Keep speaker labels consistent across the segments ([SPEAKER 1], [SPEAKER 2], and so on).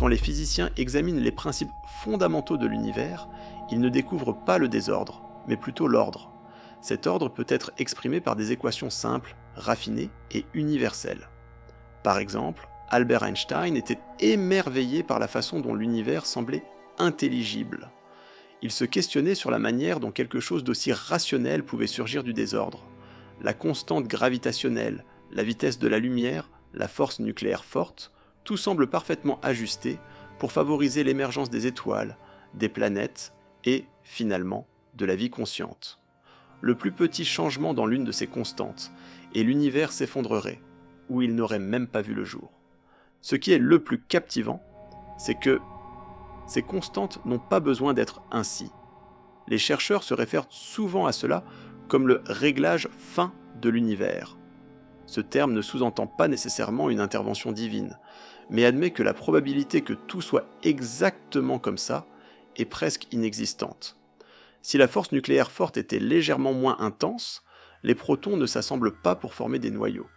[SPEAKER 1] Quand les physiciens examinent les principes fondamentaux de l'univers, ils ne découvrent pas le désordre, mais plutôt l'ordre. Cet ordre peut être exprimé par des équations simples, raffinées et universelles. Par exemple, Albert Einstein était émerveillé par la façon dont l'univers semblait intelligible. Il se questionnait sur la manière dont quelque chose d'aussi rationnel pouvait surgir du désordre. La constante gravitationnelle, la vitesse de la lumière, la force nucléaire forte, tout semble parfaitement ajusté pour favoriser l'émergence des étoiles, des planètes et, finalement, de la vie consciente. Le plus petit changement dans l'une de ces constantes, et l'univers s'effondrerait, ou il n'aurait même pas vu le jour. Ce qui est le plus captivant, c'est que ces constantes n'ont pas besoin d'être ainsi. Les chercheurs se réfèrent souvent à cela comme le réglage fin de l'univers. Ce terme ne sous-entend pas nécessairement une intervention divine, mais admet que la probabilité que tout soit exactement comme ça est presque inexistante. Si la force nucléaire forte était légèrement moins intense, les protons ne s'assemblent pas pour former des noyaux.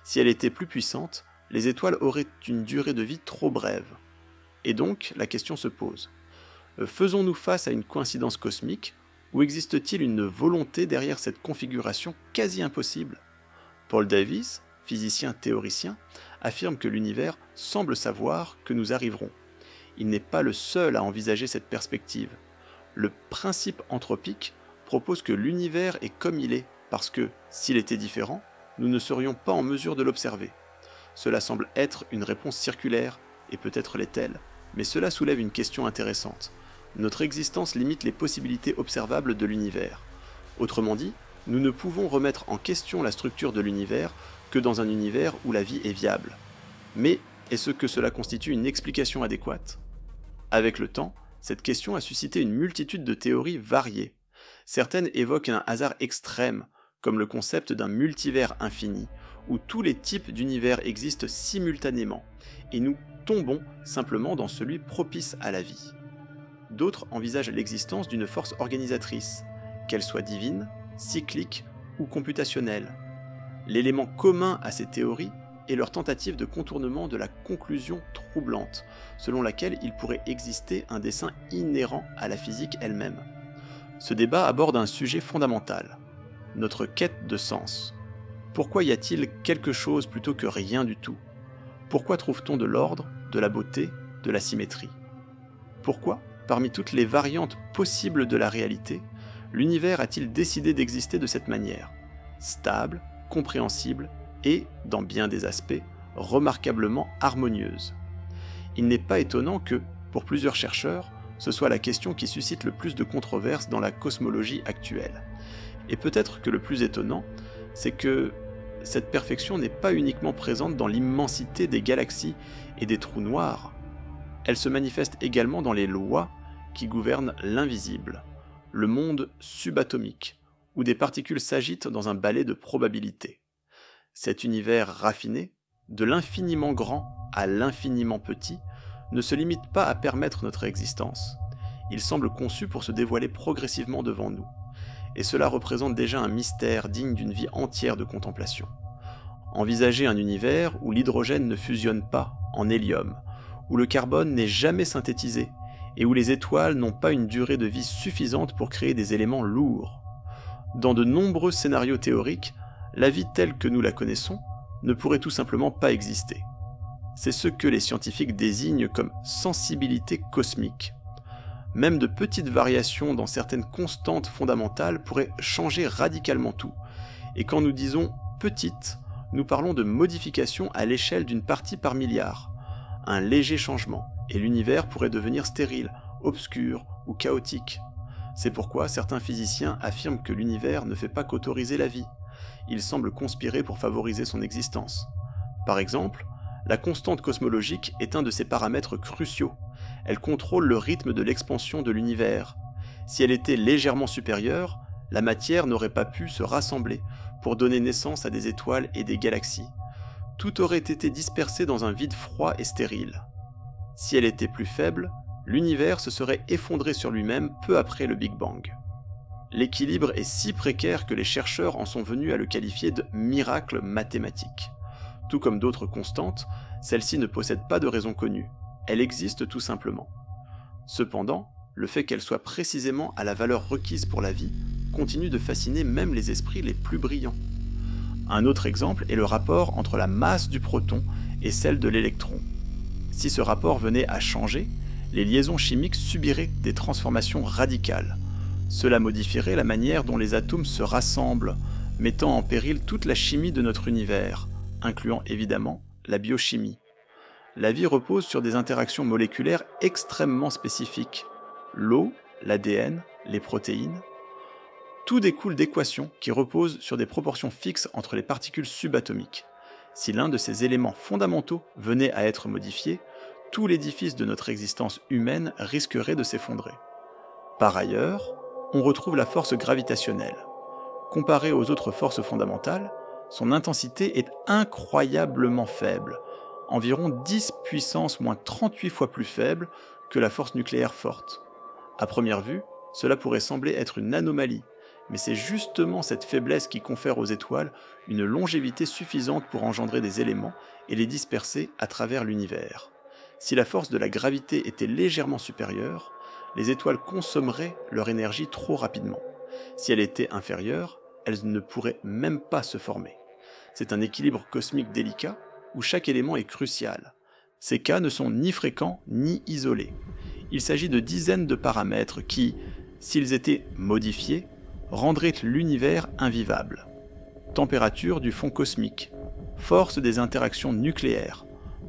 [SPEAKER 1] Si elle était plus puissante, les étoiles auraient une durée de vie trop brève. Et donc, la question se pose. Faisons-nous face à une coïncidence cosmique, ou existe-t-il une volonté derrière cette configuration quasi impossible ? Paul Davies, physicien théoricien, affirme que l'univers semble savoir que nous arriverons. Il n'est pas le seul à envisager cette perspective. Le principe anthropique propose que l'univers est comme il est, parce que, s'il était différent, nous ne serions pas en mesure de l'observer. Cela semble être une réponse circulaire, et peut-être l'est-elle, mais cela soulève une question intéressante. Notre existence limite les possibilités observables de l'univers. Autrement dit, nous ne pouvons remettre en question la structure de l'univers que dans un univers où la vie est viable. Mais est-ce que cela constitue une explication adéquate ? Avec le temps, cette question a suscité une multitude de théories variées. Certaines évoquent un hasard extrême, comme le concept d'un multivers infini, où tous les types d'univers existent simultanément, et nous tombons simplement dans celui propice à la vie. D'autres envisagent l'existence d'une force organisatrice, qu'elle soit divine, cyclique ou computationnelle. L'élément commun à ces théories est leur tentative de contournement de la conclusion troublante, selon laquelle il pourrait exister un dessein inhérent à la physique elle-même. Ce débat aborde un sujet fondamental, notre quête de sens. Pourquoi y a-t-il quelque chose plutôt que rien du tout ? Pourquoi trouve-t-on de l'ordre, de la beauté, de la symétrie ? Pourquoi, parmi toutes les variantes possibles de la réalité, l'univers a-t-il décidé d'exister de cette manière, stable, compréhensible et, dans bien des aspects, remarquablement harmonieuse ? Il n'est pas étonnant que, pour plusieurs chercheurs, ce soit la question qui suscite le plus de controverses dans la cosmologie actuelle. Et peut-être que le plus étonnant, c'est que cette perfection n'est pas uniquement présente dans l'immensité des galaxies et des trous noirs. Elle se manifeste également dans les lois qui gouvernent l'invisible, le monde subatomique, où des particules s'agitent dans un balai de probabilités. Cet univers raffiné, de l'infiniment grand à l'infiniment petit, ne se limite pas à permettre notre existence. Il semble conçu pour se dévoiler progressivement devant nous. Et cela représente déjà un mystère digne d'une vie entière de contemplation. Envisager un univers où l'hydrogène ne fusionne pas en hélium, où le carbone n'est jamais synthétisé, et où les étoiles n'ont pas une durée de vie suffisante pour créer des éléments lourds. Dans de nombreux scénarios théoriques, la vie telle que nous la connaissons ne pourrait tout simplement pas exister. C'est ce que les scientifiques désignent comme sensibilité cosmique. Même de petites variations dans certaines constantes fondamentales pourraient changer radicalement tout. Et quand nous disons « petite », nous parlons de modifications à l'échelle d'une partie par milliard. Un léger changement, et l'univers pourrait devenir stérile, obscur ou chaotique. C'est pourquoi certains physiciens affirment que l'univers ne fait pas qu'autoriser la vie. Il semble conspirer pour favoriser son existence. Par exemple, la constante cosmologique est un de ses paramètres cruciaux. Elle contrôle le rythme de l'expansion de l'univers. Si elle était légèrement supérieure, la matière n'aurait pas pu se rassembler pour donner naissance à des étoiles et des galaxies. Tout aurait été dispersé dans un vide froid et stérile. Si elle était plus faible, l'univers se serait effondré sur lui-même peu après le Big Bang. L'équilibre est si précaire que les chercheurs en sont venus à le qualifier de miracle mathématique. Tout comme d'autres constantes, celle-ci ne possède pas de raison connue. elle existe tout simplement. Cependant, le fait qu'elle soit précisément à la valeur requise pour la vie continue de fasciner même les esprits les plus brillants. Un autre exemple est le rapport entre la masse du proton et celle de l'électron. Si ce rapport venait à changer, les liaisons chimiques subiraient des transformations radicales. Cela modifierait la manière dont les atomes se rassemblent, mettant en péril toute la chimie de notre univers, incluant évidemment la biochimie. La vie repose sur des interactions moléculaires extrêmement spécifiques. L'eau, l'ADN, les protéines. Tout découle d'équations qui reposent sur des proportions fixes entre les particules subatomiques. Si l'un de ces éléments fondamentaux venait à être modifié, tout l'édifice de notre existence humaine risquerait de s'effondrer. Par ailleurs, on retrouve la force gravitationnelle. Comparée aux autres forces fondamentales, son intensité est incroyablement faible, environ 10 puissance moins 38 fois plus faible que la force nucléaire forte. À première vue, cela pourrait sembler être une anomalie, mais c'est justement cette faiblesse qui confère aux étoiles une longévité suffisante pour engendrer des éléments et les disperser à travers l'univers. Si la force de la gravité était légèrement supérieure, les étoiles consommeraient leur énergie trop rapidement. Si elle était inférieure, elles ne pourraient même pas se former. C'est un équilibre cosmique délicat où chaque élément est crucial. Ces cas ne sont ni fréquents ni isolés. Il s'agit de dizaines de paramètres qui, s'ils étaient modifiés, rendraient l'univers invivable. Température du fond cosmique, force des interactions nucléaires,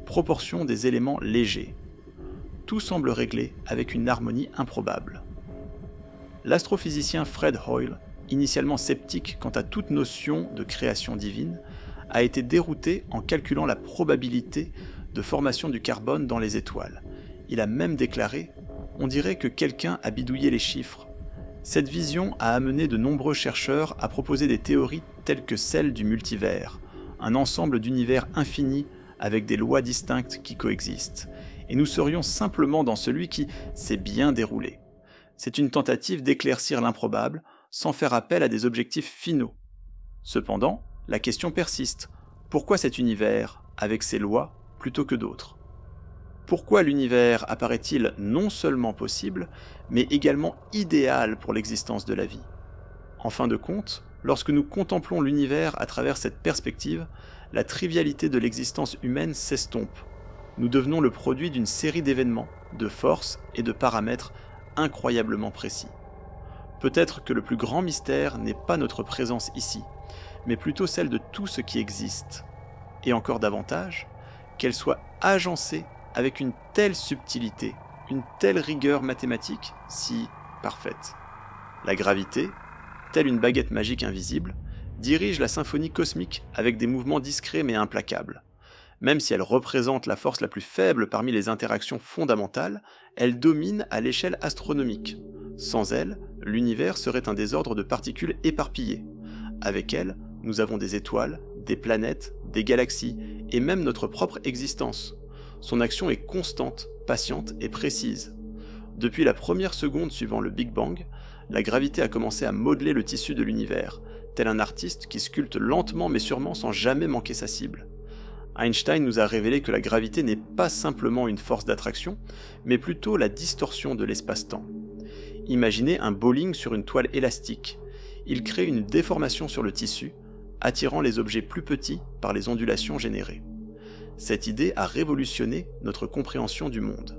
[SPEAKER 1] proportion des éléments légers. Tout semble réglé avec une harmonie improbable. L'astrophysicien Fred Hoyle, initialement sceptique quant à toute notion de création divine, a été dérouté en calculant la probabilité de formation du carbone dans les étoiles. Il a même déclaré « On dirait que quelqu'un a bidouillé les chiffres ». Cette vision a amené de nombreux chercheurs à proposer des théories telles que celle du multivers, un ensemble d'univers infinis avec des lois distinctes qui coexistent. Et nous serions simplement dans celui qui s'est bien déroulé. C'est une tentative d'éclaircir l'improbable sans faire appel à des objectifs finaux. Cependant, la question persiste. Pourquoi cet univers, avec ses lois, plutôt que d'autres ? Pourquoi l'univers apparaît-il non seulement possible, mais également idéal pour l'existence de la vie ? En fin de compte, lorsque nous contemplons l'univers à travers cette perspective, la trivialité de l'existence humaine s'estompe. Nous devenons le produit d'une série d'événements, de forces et de paramètres incroyablement précis. Peut-être que le plus grand mystère n'est pas notre présence ici, mais plutôt celle de tout ce qui existe. Et encore davantage, qu'elle soit agencée avec une telle subtilité, une telle rigueur mathématique, si parfaite. La gravité, telle une baguette magique invisible, dirige la symphonie cosmique avec des mouvements discrets mais implacables. Même si elle représente la force la plus faible parmi les interactions fondamentales, elle domine à l'échelle astronomique. Sans elle, l'univers serait un désordre de particules éparpillées. Avec elle, nous avons des étoiles, des planètes, des galaxies, et même notre propre existence. Son action est constante, patiente et précise. Depuis la première seconde suivant le Big Bang, la gravité a commencé à modeler le tissu de l'univers, tel un artiste qui sculpte lentement mais sûrement sans jamais manquer sa cible. Einstein nous a révélé que la gravité n'est pas simplement une force d'attraction, mais plutôt la distorsion de l'espace-temps. Imaginez un bowling sur une toile élastique. Il crée une déformation sur le tissu, attirant les objets plus petits par les ondulations générées. Cette idée a révolutionné notre compréhension du monde.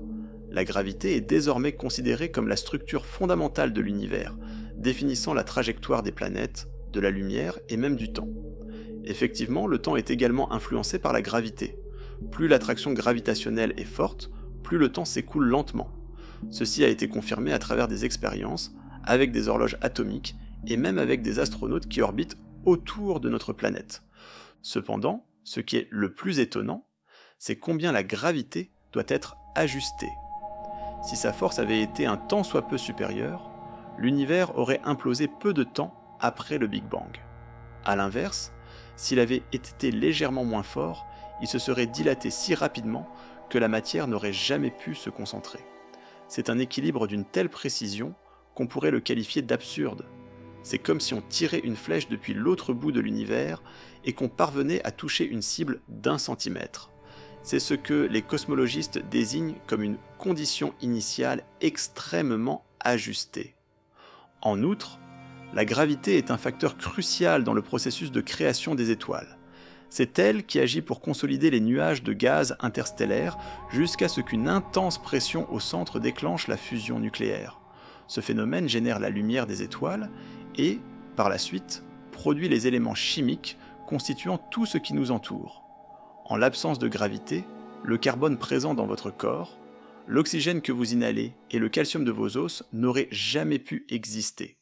[SPEAKER 1] La gravité est désormais considérée comme la structure fondamentale de l'univers, définissant la trajectoire des planètes, de la lumière et même du temps. Effectivement, le temps est également influencé par la gravité. Plus l'attraction gravitationnelle est forte, plus le temps s'écoule lentement. Ceci a été confirmé à travers des expériences, avec des horloges atomiques, et même avec des astronautes qui orbitent autour de notre planète. Cependant, ce qui est le plus étonnant, c'est combien la gravité doit être ajustée. Si sa force avait été un tant soit peu supérieure, l'univers aurait implosé peu de temps après le Big Bang. A l'inverse, s'il avait été légèrement moins fort, il se serait dilaté si rapidement que la matière n'aurait jamais pu se concentrer. C'est un équilibre d'une telle précision qu'on pourrait le qualifier d'absurde. C'est comme si on tirait une flèche depuis l'autre bout de l'univers et qu'on parvenait à toucher une cible d'1 centimètre. c'est ce que les cosmologistes désignent comme une condition initiale extrêmement ajustée. En outre, la gravité est un facteur crucial dans le processus de création des étoiles. C'est elle qui agit pour consolider les nuages de gaz interstellaires jusqu'à ce qu'une intense pression au centre déclenche la fusion nucléaire. Ce phénomène génère la lumière des étoiles et, par la suite, produit les éléments chimiques constituant tout ce qui nous entoure. En l'absence de gravité, le carbone présent dans votre corps, l'oxygène que vous inhalez et le calcium de vos os n'auraient jamais pu exister.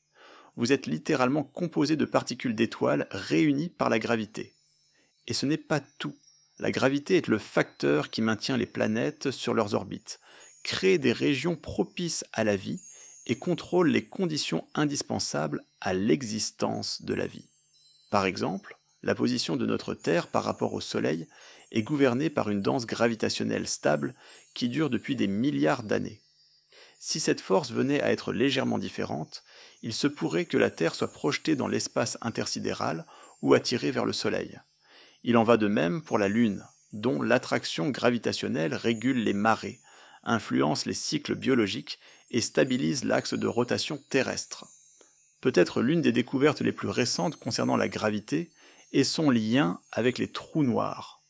[SPEAKER 1] Vous êtes littéralement composé de particules d'étoiles réunies par la gravité. Et ce n'est pas tout. La gravité est le facteur qui maintient les planètes sur leurs orbites, crée des régions propices à la vie et contrôle les conditions indispensables à l'existence de la vie. Par exemple, la position de notre Terre par rapport au Soleil est gouvernée par une danse gravitationnelle stable qui dure depuis des milliards d'années. Si cette force venait à être légèrement différente, il se pourrait que la Terre soit projetée dans l'espace intersidéral ou attirée vers le Soleil. Il en va de même pour la Lune, dont l'attraction gravitationnelle régule les marées, influence les cycles biologiques et stabilise l'axe de rotation terrestre. Peut-être l'une des découvertes les plus récentes concernant la gravité est son lien avec les trous noirs.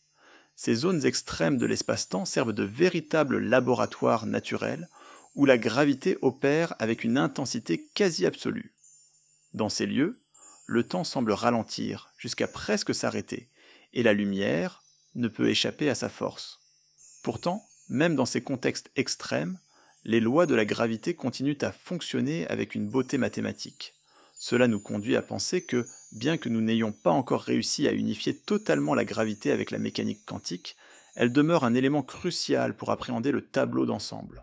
[SPEAKER 1] Ces zones extrêmes de l'espace-temps servent de véritables laboratoires naturels où la gravité opère avec une intensité quasi absolue. Dans ces lieux, le temps semble ralentir jusqu'à presque s'arrêter, et la lumière ne peut échapper à sa force. Pourtant, même dans ces contextes extrêmes, les lois de la gravité continuent à fonctionner avec une beauté mathématique. Cela nous conduit à penser que, bien que nous n'ayons pas encore réussi à unifier totalement la gravité avec la mécanique quantique, elle demeure un élément crucial pour appréhender le tableau d'ensemble.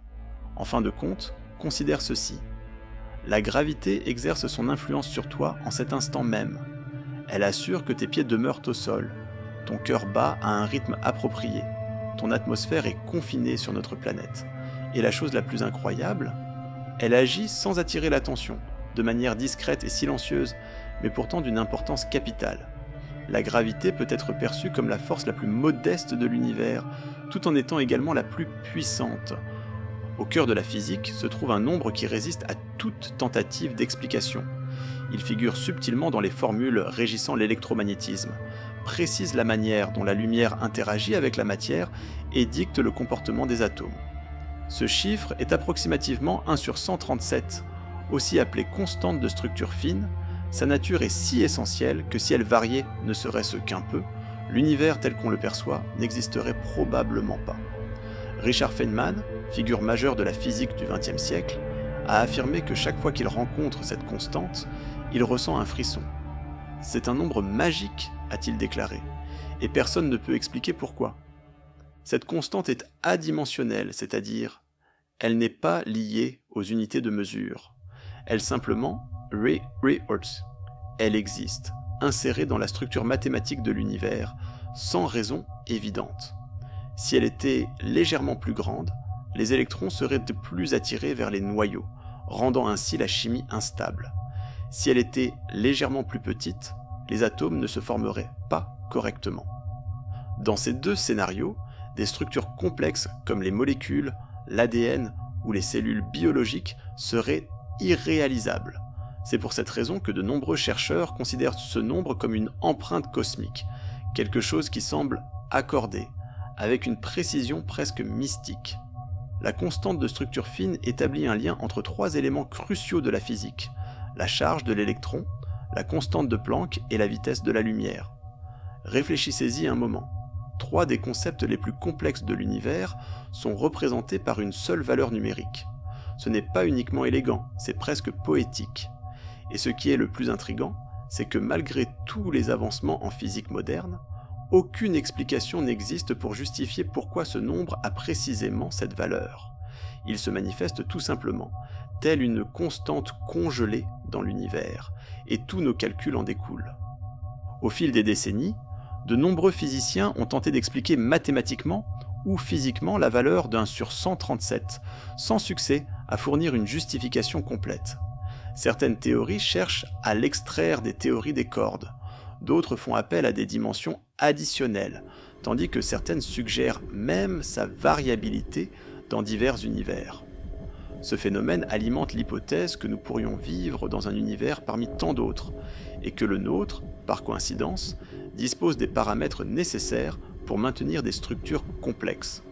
[SPEAKER 1] En fin de compte, considère ceci. La gravité exerce son influence sur toi en cet instant même. Elle assure que tes pieds demeurent au sol, ton cœur bat à un rythme approprié, ton atmosphère est confinée sur notre planète. Et la chose la plus incroyable, elle agit sans attirer l'attention, de manière discrète et silencieuse, mais pourtant d'une importance capitale. La gravité peut être perçue comme la force la plus modeste de l'univers, tout en étant également la plus puissante. Au cœur de la physique se trouve un nombre qui résiste à toute tentative d'explication. Il figure subtilement dans les formules régissant l'électromagnétisme, précise la manière dont la lumière interagit avec la matière et dicte le comportement des atomes. Ce chiffre est approximativement 1 sur 137, aussi appelée constante de structure fine. Sa nature est si essentielle que si elle variait ne serait-ce qu'un peu, l'univers tel qu'on le perçoit n'existerait probablement pas. Richard Feynman, figure majeure de la physique du XXe siècle, a affirmé que chaque fois qu'il rencontre cette constante, il ressent un frisson. C'est un nombre magique, a-t-il déclaré, et personne ne peut expliquer pourquoi. Cette constante est adimensionnelle, c'est-à-dire, elle n'est pas liée aux unités de mesure. Elle simplement elle existe, insérée dans la structure mathématique de l'univers, sans raison évidente. Si elle était légèrement plus grande, les électrons seraient plus attirés vers les noyaux, rendant ainsi la chimie instable. Si elle était légèrement plus petite, les atomes ne se formeraient pas correctement. Dans ces deux scénarios, des structures complexes comme les molécules, l'ADN ou les cellules biologiques seraient irréalisables. C'est pour cette raison que de nombreux chercheurs considèrent ce nombre comme une empreinte cosmique, quelque chose qui semble accordé, avec une précision presque mystique. La constante de structure fine établit un lien entre trois éléments cruciaux de la physique, la charge de l'électron, la constante de Planck et la vitesse de la lumière. Réfléchissez-y un moment. Trois des concepts les plus complexes de l'univers sont représentés par une seule valeur numérique. Ce n'est pas uniquement élégant, c'est presque poétique. Et ce qui est le plus intrigant, c'est que malgré tous les avancements en physique moderne, aucune explication n'existe pour justifier pourquoi ce nombre a précisément cette valeur. Il se manifeste tout simplement, telle une constante congelée dans l'univers, et tous nos calculs en découlent. Au fil des décennies, de nombreux physiciens ont tenté d'expliquer mathématiquement ou physiquement la valeur d'1 sur 137, sans succès à fournir une justification complète. Certaines théories cherchent à l'extraire des théories des cordes, d'autres font appel à des dimensions additionnelle, tandis que certaines suggèrent même sa variabilité dans divers univers. Ce phénomène alimente l'hypothèse que nous pourrions vivre dans un univers parmi tant d'autres, et que le nôtre, par coïncidence, dispose des paramètres nécessaires pour maintenir des structures complexes.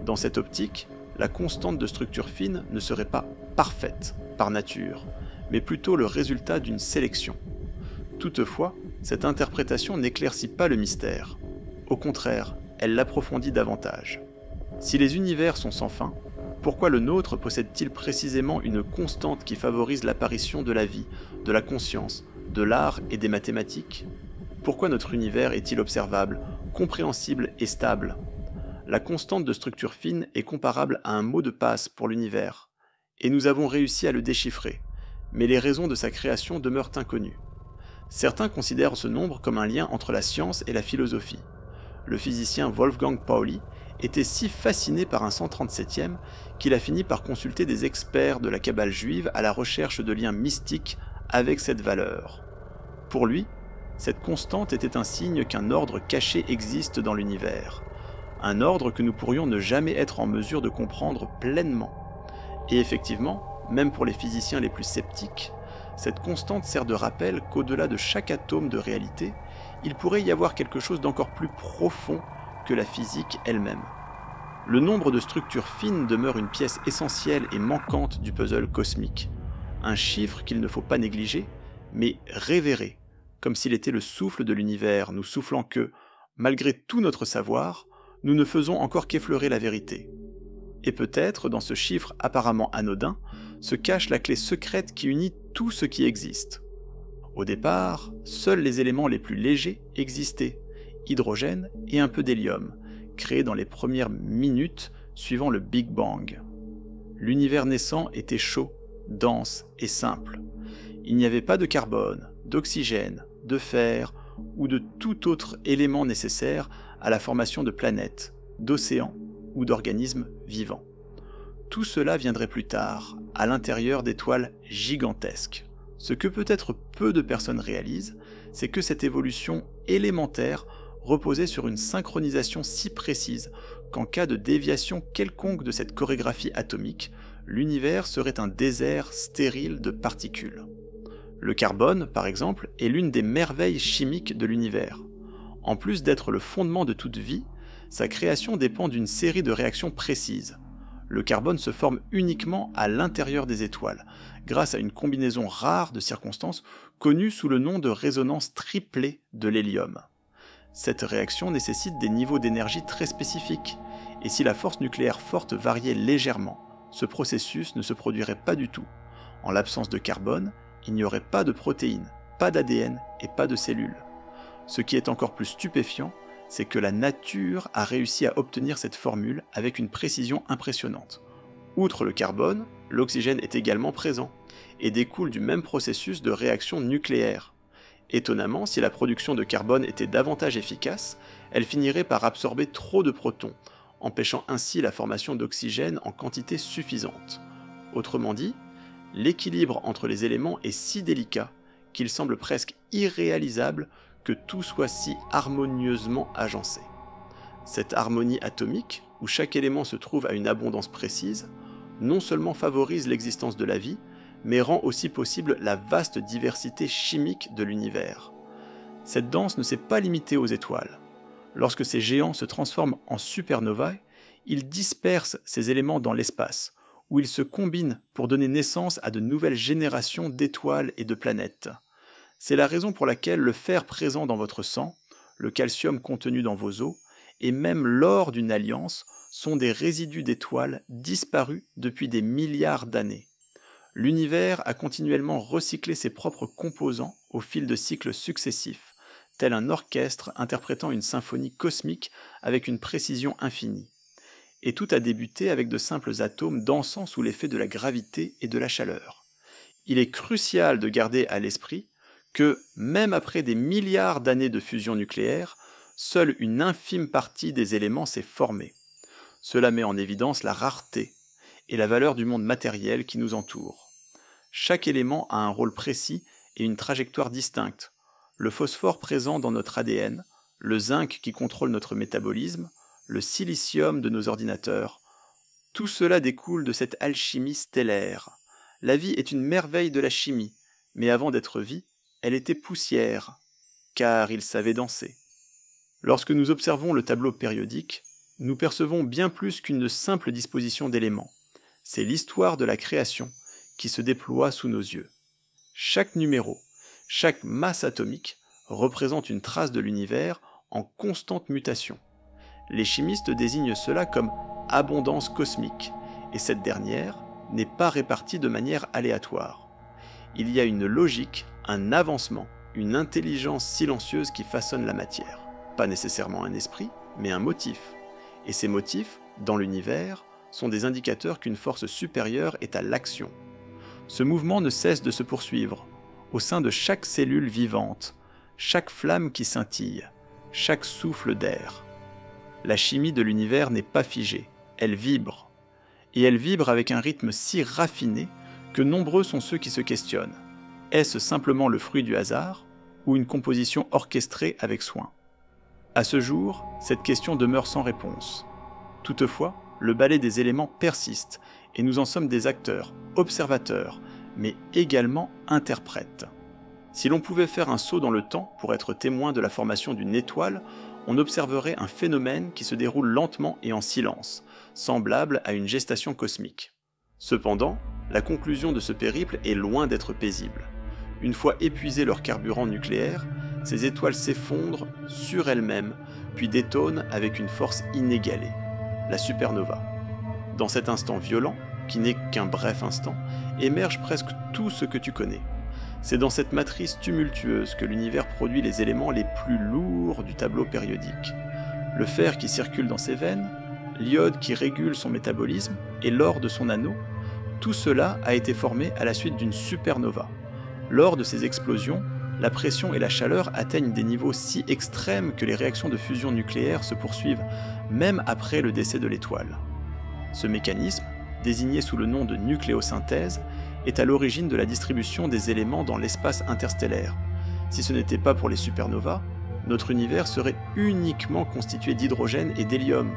[SPEAKER 1] Dans cette optique, la constante de structure fine ne serait pas parfaite par nature, mais plutôt le résultat d'une sélection. Toutefois, cette interprétation n'éclaircit pas le mystère. Au contraire, elle l'approfondit davantage. Si les univers sont sans fin, pourquoi le nôtre possède-t-il précisément une constante qui favorise l'apparition de la vie, de la conscience, de l'art et des mathématiques ? Pourquoi notre univers est-il observable, compréhensible et stable ? La constante de structure fine est comparable à un mot de passe pour l'univers, et nous avons réussi à le déchiffrer, mais les raisons de sa création demeurent inconnues. Certains considèrent ce nombre comme un lien entre la science et la philosophie. Le physicien Wolfgang Pauli était si fasciné par un 137e qu'il a fini par consulter des experts de la Kabbale juive à la recherche de liens mystiques avec cette valeur. Pour lui, cette constante était un signe qu'un ordre caché existe dans l'univers, un ordre que nous pourrions ne jamais être en mesure de comprendre pleinement. Et effectivement, même pour les physiciens les plus sceptiques, cette constante sert de rappel qu'au-delà de chaque atome de réalité, il pourrait y avoir quelque chose d'encore plus profond que la physique elle-même. Le nombre de structures fines demeure une pièce essentielle et manquante du puzzle cosmique, un chiffre qu'il ne faut pas négliger, mais révérer, comme s'il était le souffle de l'univers, nous soufflant que, malgré tout notre savoir, nous ne faisons encore qu'effleurer la vérité. Et peut-être, dans ce chiffre apparemment anodin, se cache la clé secrète qui unit tout ce qui existe. Au départ, seuls les éléments les plus légers existaient, hydrogène et un peu d'hélium, créés dans les premières minutes suivant le Big Bang. L'univers naissant était chaud, dense et simple. Il n'y avait pas de carbone, d'oxygène, de fer ou de tout autre élément nécessaire à la formation de planètes, d'océans ou d'organismes vivants. Tout cela viendrait plus tard, à l'intérieur d'étoiles gigantesques. Ce que peut-être peu de personnes réalisent, c'est que cette évolution élémentaire reposait sur une synchronisation si précise qu'en cas de déviation quelconque de cette chorégraphie atomique, l'univers serait un désert stérile de particules. Le carbone, par exemple, est l'une des merveilles chimiques de l'univers. En plus d'être le fondement de toute vie, sa création dépend d'une série de réactions précises. Le carbone se forme uniquement à l'intérieur des étoiles, grâce à une combinaison rare de circonstances connue sous le nom de résonance triplée de l'hélium. Cette réaction nécessite des niveaux d'énergie très spécifiques, et si la force nucléaire forte variait légèrement, ce processus ne se produirait pas du tout. En l'absence de carbone, il n'y aurait pas de protéines, pas d'ADN et pas de cellules. Ce qui est encore plus stupéfiant, c'est que la nature a réussi à obtenir cette formule avec une précision impressionnante. Outre le carbone, l'oxygène est également présent, et découle du même processus de réaction nucléaire. Étonnamment, si la production de carbone était davantage efficace, elle finirait par absorber trop de protons, empêchant ainsi la formation d'oxygène en quantité suffisante. Autrement dit, l'équilibre entre les éléments est si délicat qu'il semble presque irréalisable que tout soit si harmonieusement agencé. Cette harmonie atomique, où chaque élément se trouve à une abondance précise, non seulement favorise l'existence de la vie, mais rend aussi possible la vaste diversité chimique de l'univers. Cette danse ne s'est pas limitée aux étoiles. Lorsque ces géants se transforment en supernovae, ils dispersent ces éléments dans l'espace, où ils se combinent pour donner naissance à de nouvelles générations d'étoiles et de planètes. C'est la raison pour laquelle le fer présent dans votre sang, le calcium contenu dans vos os, et même l'or d'une alliance sont des résidus d'étoiles disparus depuis des milliards d'années. L'univers a continuellement recyclé ses propres composants au fil de cycles successifs, tel un orchestre interprétant une symphonie cosmique avec une précision infinie. Et tout a débuté avec de simples atomes dansant sous l'effet de la gravité et de la chaleur. Il est crucial de garder à l'esprit que, même après des milliards d'années de fusion nucléaire, seule une infime partie des éléments s'est formée. Cela met en évidence la rareté et la valeur du monde matériel qui nous entoure. Chaque élément a un rôle précis et une trajectoire distincte. Le phosphore présent dans notre ADN, le zinc qui contrôle notre métabolisme, le silicium de nos ordinateurs. Tout cela découle de cette alchimie stellaire. La vie est une merveille de la chimie, mais avant d'être vie, elle était poussière, car il savait danser. Lorsque nous observons le tableau périodique, nous percevons bien plus qu'une simple disposition d'éléments. C'est l'histoire de la création qui se déploie sous nos yeux. Chaque numéro, chaque masse atomique représente une trace de l'univers en constante mutation. Les chimistes désignent cela comme abondance cosmique, et cette dernière n'est pas répartie de manière aléatoire. Il y a une logique, un avancement, une intelligence silencieuse qui façonne la matière. Pas nécessairement un esprit, mais un motif. Et ces motifs, dans l'univers, sont des indicateurs qu'une force supérieure est à l'action. Ce mouvement ne cesse de se poursuivre, au sein de chaque cellule vivante, chaque flamme qui scintille, chaque souffle d'air. La chimie de l'univers n'est pas figée, elle vibre. Et elle vibre avec un rythme si raffiné que nombreux sont ceux qui se questionnent. Est-ce simplement le fruit du hasard ou une composition orchestrée avec soin ? À ce jour, cette question demeure sans réponse. Toutefois, le ballet des éléments persiste et nous en sommes des acteurs, observateurs, mais également interprètes. Si l'on pouvait faire un saut dans le temps pour être témoin de la formation d'une étoile, on observerait un phénomène qui se déroule lentement et en silence, semblable à une gestation cosmique. Cependant, la conclusion de ce périple est loin d'être paisible. Une fois épuisé leur carburant nucléaire, ces étoiles s'effondrent sur elles-mêmes, puis détonent avec une force inégalée, la supernova. Dans cet instant violent, qui n'est qu'un bref instant, émerge presque tout ce que tu connais. C'est dans cette matrice tumultueuse que l'univers produit les éléments les plus lourds du tableau périodique. Le fer qui circule dans ses veines, l'iode qui régule son métabolisme et l'or de son anneau, tout cela a été formé à la suite d'une supernova. Lors de ces explosions, la pression et la chaleur atteignent des niveaux si extrêmes que les réactions de fusion nucléaire se poursuivent même après le décès de l'étoile. Ce mécanisme, désigné sous le nom de nucléosynthèse, est à l'origine de la distribution des éléments dans l'espace interstellaire. Si ce n'était pas pour les supernovas, notre univers serait uniquement constitué d'hydrogène et d'hélium,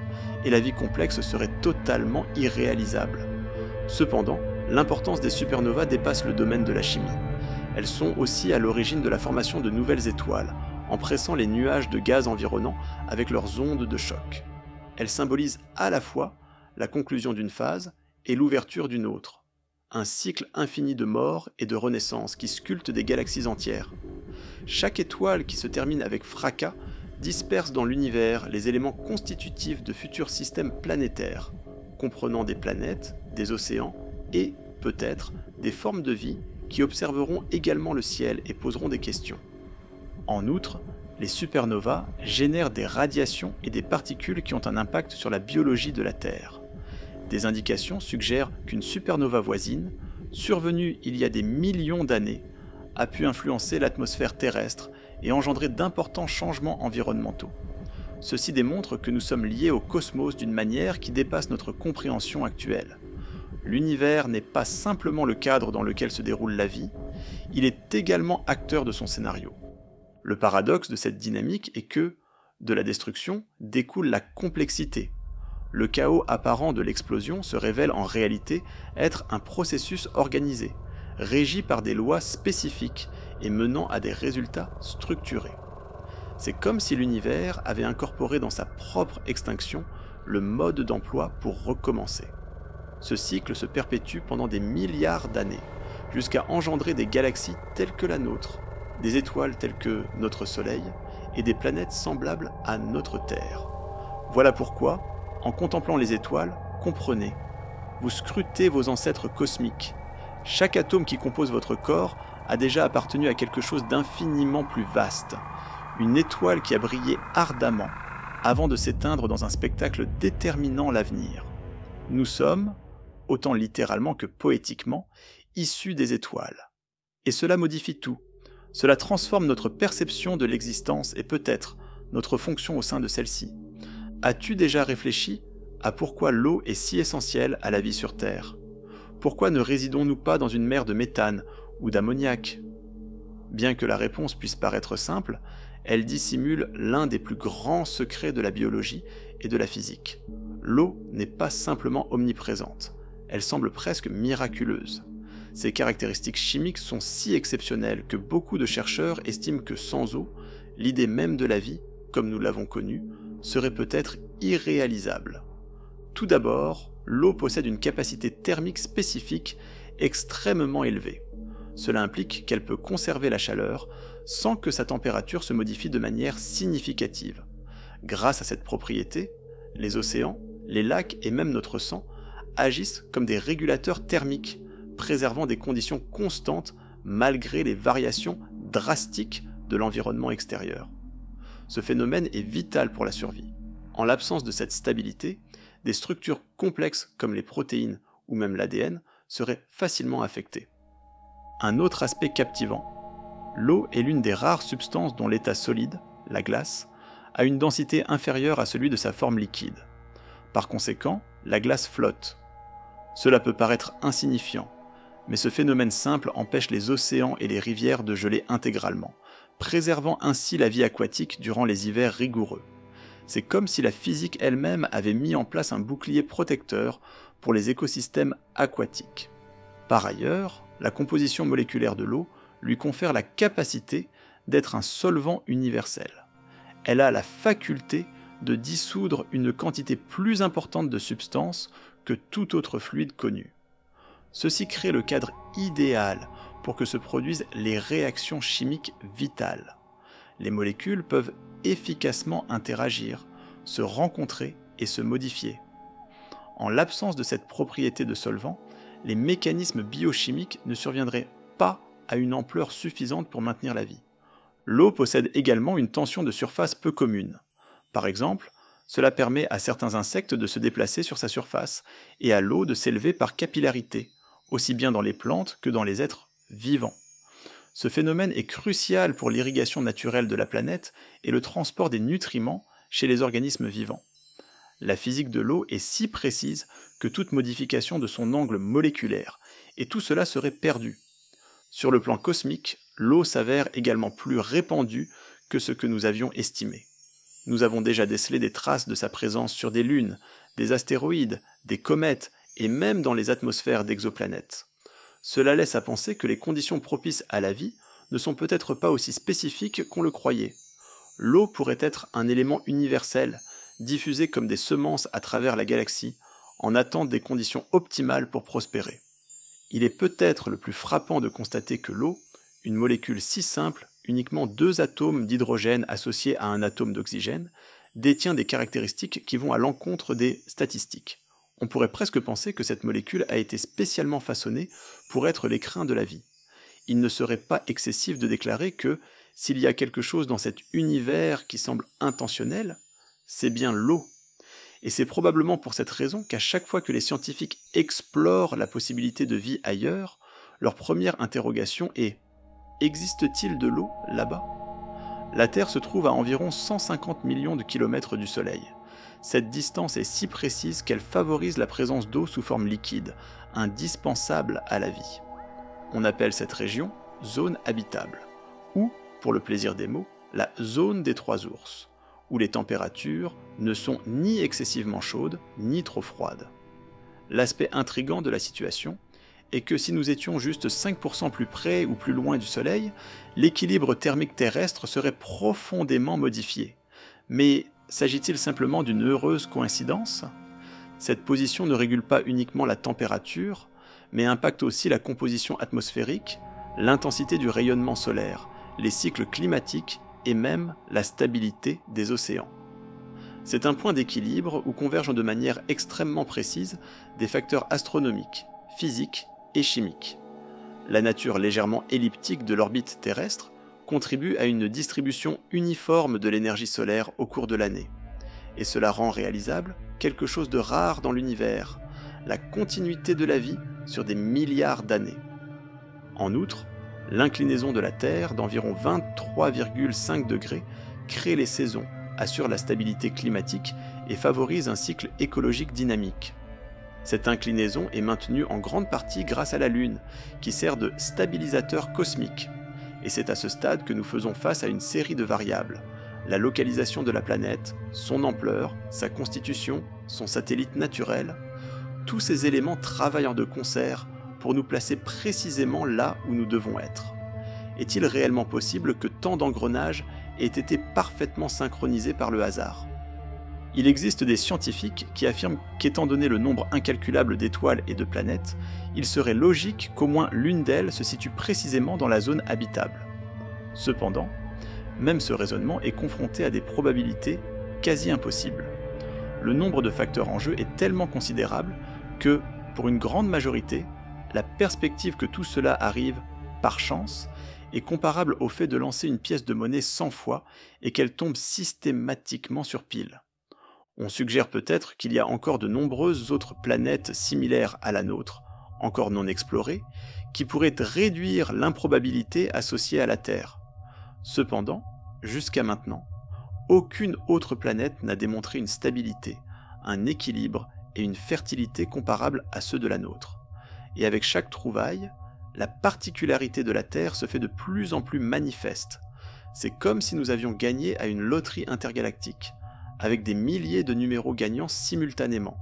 [SPEAKER 1] et la vie complexe serait totalement irréalisable. Cependant, l'importance des supernovas dépasse le domaine de la chimie. Elles sont aussi à l'origine de la formation de nouvelles étoiles, en pressant les nuages de gaz environnants avec leurs ondes de choc. Elles symbolisent à la fois la conclusion d'une phase et l'ouverture d'une autre. Un cycle infini de mort et de renaissance qui sculpte des galaxies entières. Chaque étoile qui se termine avec fracas disperse dans l'univers les éléments constitutifs de futurs systèmes planétaires, comprenant des planètes, des océans et, peut-être, des formes de vie qui observeront également le ciel et poseront des questions. En outre, les supernovas génèrent des radiations et des particules qui ont un impact sur la biologie de la Terre. Des indications suggèrent qu'une supernova voisine, survenue il y a des millions d'années, a pu influencer l'atmosphère terrestre et engendrer d'importants changements environnementaux. Ceci démontre que nous sommes liés au cosmos d'une manière qui dépasse notre compréhension actuelle. L'univers n'est pas simplement le cadre dans lequel se déroule la vie, il est également acteur de son scénario. Le paradoxe de cette dynamique est que, de la destruction, découle la complexité. Le chaos apparent de l'explosion se révèle en réalité être un processus organisé, régi par des lois spécifiques et menant à des résultats structurés. C'est comme si l'univers avait incorporé dans sa propre extinction le mode d'emploi pour recommencer. Ce cycle se perpétue pendant des milliards d'années, jusqu'à engendrer des galaxies telles que la nôtre, des étoiles telles que notre Soleil, et des planètes semblables à notre Terre. Voilà pourquoi, en contemplant les étoiles, comprenez, vous scrutez vos ancêtres cosmiques. Chaque atome qui compose votre corps a déjà appartenu à quelque chose d'infiniment plus vaste, une étoile qui a brillé ardemment, avant de s'éteindre dans un spectacle déterminant l'avenir. Nous sommes, autant littéralement que poétiquement, issus des étoiles. Et cela modifie tout. Cela transforme notre perception de l'existence et peut-être notre fonction au sein de celle-ci. As-tu déjà réfléchi à pourquoi l'eau est si essentielle à la vie sur Terre ? Pourquoi ne résidons-nous pas dans une mer de méthane ou d'ammoniac ? Bien que la réponse puisse paraître simple, elle dissimule l'un des plus grands secrets de la biologie et de la physique. L'eau n'est pas simplement omniprésente, elle semble presque miraculeuse. Ses caractéristiques chimiques sont si exceptionnelles que beaucoup de chercheurs estiment que sans eau, l'idée même de la vie, comme nous l'avons connue, serait peut-être irréalisable. Tout d'abord, l'eau possède une capacité thermique spécifique extrêmement élevée. Cela implique qu'elle peut conserver la chaleur sans que sa température se modifie de manière significative. Grâce à cette propriété, les océans, les lacs et même notre sang agissent comme des régulateurs thermiques, préservant des conditions constantes malgré les variations drastiques de l'environnement extérieur. Ce phénomène est vital pour la survie. En l'absence de cette stabilité, des structures complexes comme les protéines ou même l'ADN seraient facilement affectées. Un autre aspect captivant, l'eau est l'une des rares substances dont l'état solide, la glace, a une densité inférieure à celui de sa forme liquide. Par conséquent, la glace flotte. Cela peut paraître insignifiant, mais ce phénomène simple empêche les océans et les rivières de geler intégralement, préservant ainsi la vie aquatique durant les hivers rigoureux. C'est comme si la physique elle-même avait mis en place un bouclier protecteur pour les écosystèmes aquatiques. Par ailleurs, la composition moléculaire de l'eau lui confère la capacité d'être un solvant universel. Elle a la faculté de dissoudre une quantité plus importante de substances que tout autre fluide connu. Ceci crée le cadre idéal pour que se produisent les réactions chimiques vitales. Les molécules peuvent efficacement interagir, se rencontrer et se modifier. En l'absence de cette propriété de solvant, les mécanismes biochimiques ne surviendraient pas à une ampleur suffisante pour maintenir la vie. L'eau possède également une tension de surface peu commune. Par exemple, cela permet à certains insectes de se déplacer sur sa surface et à l'eau de s'élever par capillarité, aussi bien dans les plantes que dans les êtres vivants. Ce phénomène est crucial pour l'irrigation naturelle de la planète et le transport des nutriments chez les organismes vivants. La physique de l'eau est si précise que toute modification de son angle moléculaire, et tout cela serait perdu. Sur le plan cosmique, l'eau s'avère également plus répandue que ce que nous avions estimé. Nous avons déjà décelé des traces de sa présence sur des lunes, des astéroïdes, des comètes et même dans les atmosphères d'exoplanètes. Cela laisse à penser que les conditions propices à la vie ne sont peut-être pas aussi spécifiques qu'on le croyait. L'eau pourrait être un élément universel, diffusé comme des semences à travers la galaxie, en attente des conditions optimales pour prospérer. Il est peut-être le plus frappant de constater que l'eau, une molécule si simple, uniquement 2 atomes d'hydrogène associés à un atome d'oxygène, détient des caractéristiques qui vont à l'encontre des statistiques. On pourrait presque penser que cette molécule a été spécialement façonnée pour être l'écrin de la vie. Il ne serait pas excessif de déclarer que, s'il y a quelque chose dans cet univers qui semble intentionnel, c'est bien l'eau. Et c'est probablement pour cette raison qu'à chaque fois que les scientifiques explorent la possibilité de vie ailleurs, leur première interrogation est « Existe-t-il de l'eau là-bas » La Terre se trouve à environ 150 millions de kilomètres du Soleil. Cette distance est si précise qu'elle favorise la présence d'eau sous forme liquide, indispensable à la vie. On appelle cette région zone habitable, ou, pour le plaisir des mots, la zone des 3 ours, où les températures ne sont ni excessivement chaudes, ni trop froides. L'aspect intrigant de la situation est que si nous étions juste 5% plus près ou plus loin du Soleil, l'équilibre thermique terrestre serait profondément modifié. Mais s'agit-il simplement d'une heureuse coïncidence ? Cette position ne régule pas uniquement la température, mais impacte aussi la composition atmosphérique, l'intensité du rayonnement solaire, les cycles climatiques et même la stabilité des océans. C'est un point d'équilibre où convergent de manière extrêmement précise des facteurs astronomiques, physiques et chimiques. La nature légèrement elliptique de l'orbite terrestre contribue à une distribution uniforme de l'énergie solaire au cours de l'année. Et cela rend réalisable quelque chose de rare dans l'univers, la continuité de la vie sur des milliards d'années. En outre, l'inclinaison de la Terre d'environ 23,5 degrés crée les saisons, assure la stabilité climatique et favorise un cycle écologique dynamique. Cette inclinaison est maintenue en grande partie grâce à la Lune, qui sert de stabilisateur cosmique. et c'est à ce stade que nous faisons face à une série de variables. La localisation de la planète, son ampleur, sa constitution, son satellite naturel, tous ces éléments travaillent de concert pour nous placer précisément là où nous devons être. Est-il réellement possible que tant d'engrenages aient été parfaitement synchronisés par le hasard ? Il existe des scientifiques qui affirment qu'étant donné le nombre incalculable d'étoiles et de planètes, il serait logique qu'au moins l'une d'elles se situe précisément dans la zone habitable. Cependant, même ce raisonnement est confronté à des probabilités quasi impossibles. Le nombre de facteurs en jeu est tellement considérable que, pour une grande majorité, la perspective que tout cela arrive par chance est comparable au fait de lancer une pièce de monnaie 100 fois et qu'elle tombe systématiquement sur pile. On suggère peut-être qu'il y a encore de nombreuses autres planètes similaires à la nôtre, encore non explorées, qui pourraient réduire l'improbabilité associée à la Terre. Cependant, jusqu'à maintenant, aucune autre planète n'a démontré une stabilité, un équilibre et une fertilité comparables à ceux de la nôtre. Et avec chaque trouvaille, la particularité de la Terre se fait de plus en plus manifeste. C'est comme si nous avions gagné à une loterie intergalactique, avec des milliers de numéros gagnants simultanément.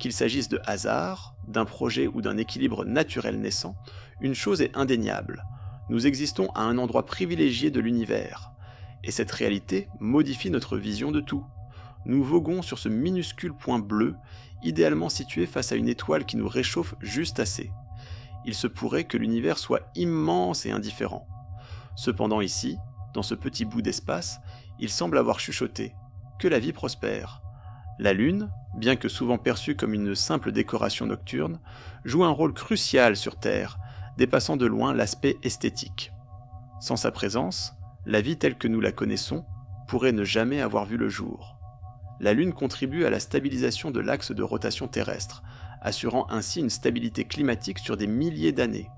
[SPEAKER 1] Qu'il s'agisse de hasard, d'un projet ou d'un équilibre naturel naissant, une chose est indéniable. Nous existons à un endroit privilégié de l'univers, et cette réalité modifie notre vision de tout. Nous voguons sur ce minuscule point bleu, idéalement situé face à une étoile qui nous réchauffe juste assez. Il se pourrait que l'univers soit immense et indifférent. Cependant ici, dans ce petit bout d'espace, il semble avoir chuchoté « que la vie prospère ». La Lune, bien que souvent perçue comme une simple décoration nocturne, joue un rôle crucial sur Terre, dépassant de loin l'aspect esthétique. Sans sa présence, la vie telle que nous la connaissons pourrait ne jamais avoir vu le jour. La Lune contribue à la stabilisation de l'axe de rotation terrestre, assurant ainsi une stabilité climatique sur des milliers d'années.